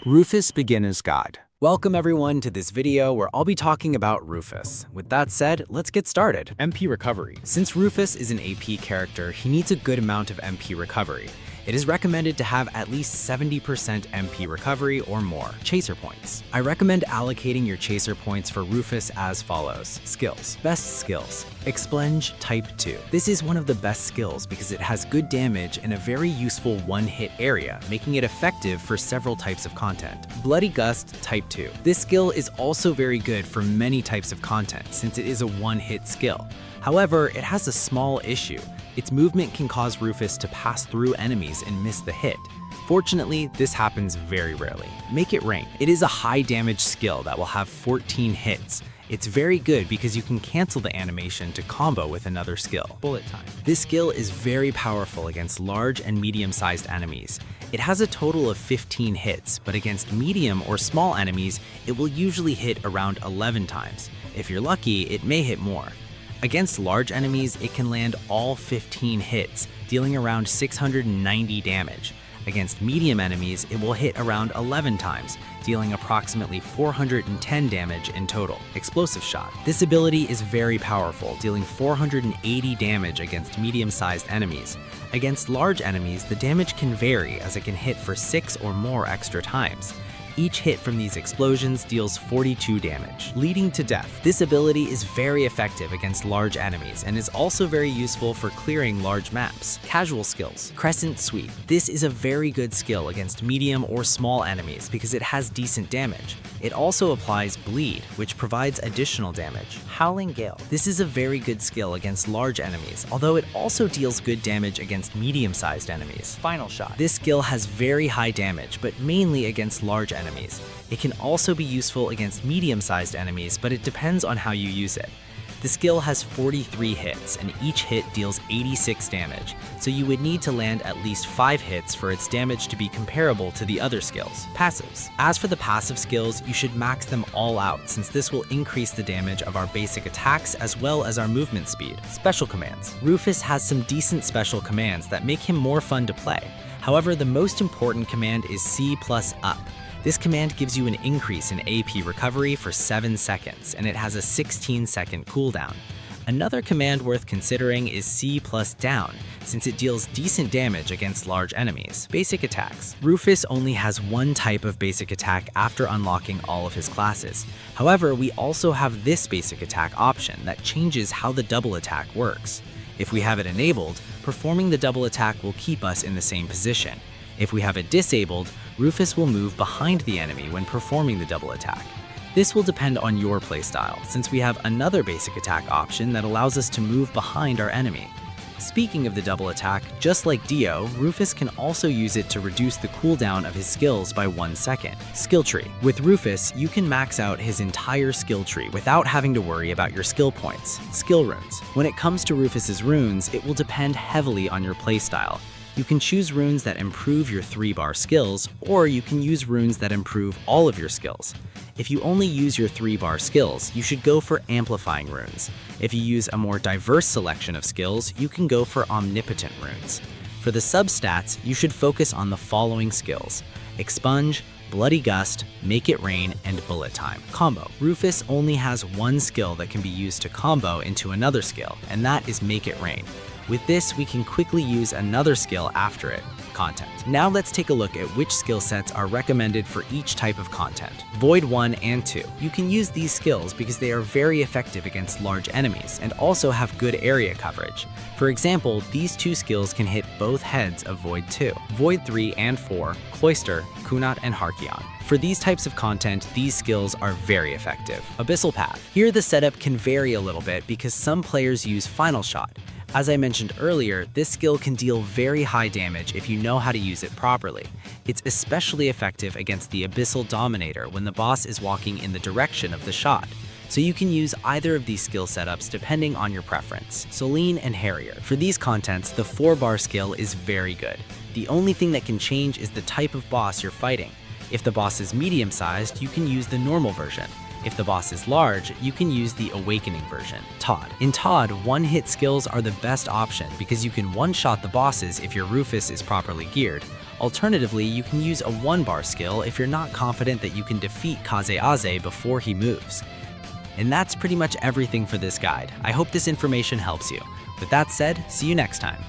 Rufus Beginner's Guide. Welcome everyone to this video where I'll be talking about Rufus. With that said, let's get started. MP recovery. Since Rufus is an AP character, he needs a good amount of MP recovery. It is recommended to have at least 70% MP recovery or more. Chaser points. I recommend allocating your chaser points for Rufus as follows. Skills. Best skills. Expunge Type 2. This is one of the best skills because it has good damage in a very useful one-hit area, making it effective for several types of content. Bloody Gust Type 2. This skill is also very good for many types of content since it is a one-hit skill. However, it has a small issue. Its movement can cause Rufus to pass through enemies and miss the hit. Fortunately, this happens very rarely. Make It Rain. It is a high damage skill that will have 14 hits. It's very good because you can cancel the animation to combo with another skill. Bullet time. This skill is very powerful against large and medium-sized enemies. It has a total of 15 hits, but against medium or small enemies, it will usually hit around 11 times. If you're lucky, it may hit more. Against large enemies, it can land all 15 hits, dealing around 690 damage. Against medium enemies, it will hit around 11 times, dealing approximately 410 damage in total. Explosive Shot. This ability is very powerful, dealing 480 damage against medium-sized enemies. Against large enemies, the damage can vary as it can hit for 6 or more extra times. Each hit from these explosions deals 42 damage, leading to death. This ability is very effective against large enemies and is also very useful for clearing large maps. Casual skills. Crescent Sweep. This is a very good skill against medium or small enemies because it has decent damage. It also applies Bleed, which provides additional damage. Howling Gale. This is a very good skill against large enemies, although it also deals good damage against medium-sized enemies. Final Shot. This skill has very high damage, but mainly against large enemies. It can also be useful against medium-sized enemies, but it depends on how you use it. The skill has 43 hits, and each hit deals 86 damage, so you would need to land at least 5 hits for its damage to be comparable to the other skills. Passives. As for the passive skills, you should max them all out since this will increase the damage of our basic attacks as well as our movement speed. Special commands. Rufus has some decent special commands that make him more fun to play. However, the most important command is C+up. This command gives you an increase in AP recovery for 7 seconds, and it has a 16-second cooldown. Another command worth considering is C+down, since it deals decent damage against large enemies. Basic attacks. Rufus only has one type of basic attack after unlocking all of his classes. However, we also have this basic attack option that changes how the double attack works. If we have it enabled, performing the double attack will keep us in the same position. If we have it disabled, Rufus will move behind the enemy when performing the double attack. This will depend on your playstyle, since we have another basic attack option that allows us to move behind our enemy. Speaking of the double attack, just like Dio, Rufus can also use it to reduce the cooldown of his skills by 1 second. Skill tree. With Rufus, you can max out his entire skill tree without having to worry about your skill points. Skill runes. When it comes to Rufus's runes, it will depend heavily on your playstyle. You can choose runes that improve your 3-bar skills, or you can use runes that improve all of your skills. If you only use your 3-bar skills, you should go for amplifying runes. If you use a more diverse selection of skills, you can go for omnipotent runes. For the substats, you should focus on the following skills: Expunge, Bloody Gust, Make It Rain, and Bullet Time. Combo. Rufus only has one skill that can be used to combo into another skill, and that is Make It Rain. With this, we can quickly use another skill after it, content. Now let's take a look at which skill sets are recommended for each type of content. Void 1 and 2. You can use these skills because they are very effective against large enemies and also have good area coverage. For example, these two skills can hit both heads of Void 2. Void 3 and 4, CLOISTER, KOUNAT, and HARKION. For these types of content, these skills are very effective. Abyssal Path. Here the setup can vary a little bit because some players use Final Shot. As I mentioned earlier, this skill can deal very high damage if you know how to use it properly. It's especially effective against the Abyssal Dominator when the boss is walking in the direction of the shot. So you can use either of these skill setups depending on your preference. SOLENE and HARRIER. For these contents, the 4-bar skill is very good. The only thing that can change is the type of boss you're fighting. If the boss is medium-sized, you can use the normal version. If the boss is large, you can use the Awakening version. TOD. In TOD, one-hit skills are the best option because you can one-shot the bosses if your Rufus is properly geared. Alternatively, you can use a 1-bar skill if you're not confident that you can defeat Kaze before he moves. And that's pretty much everything for this guide. I hope this information helps you. With that said, see you next time.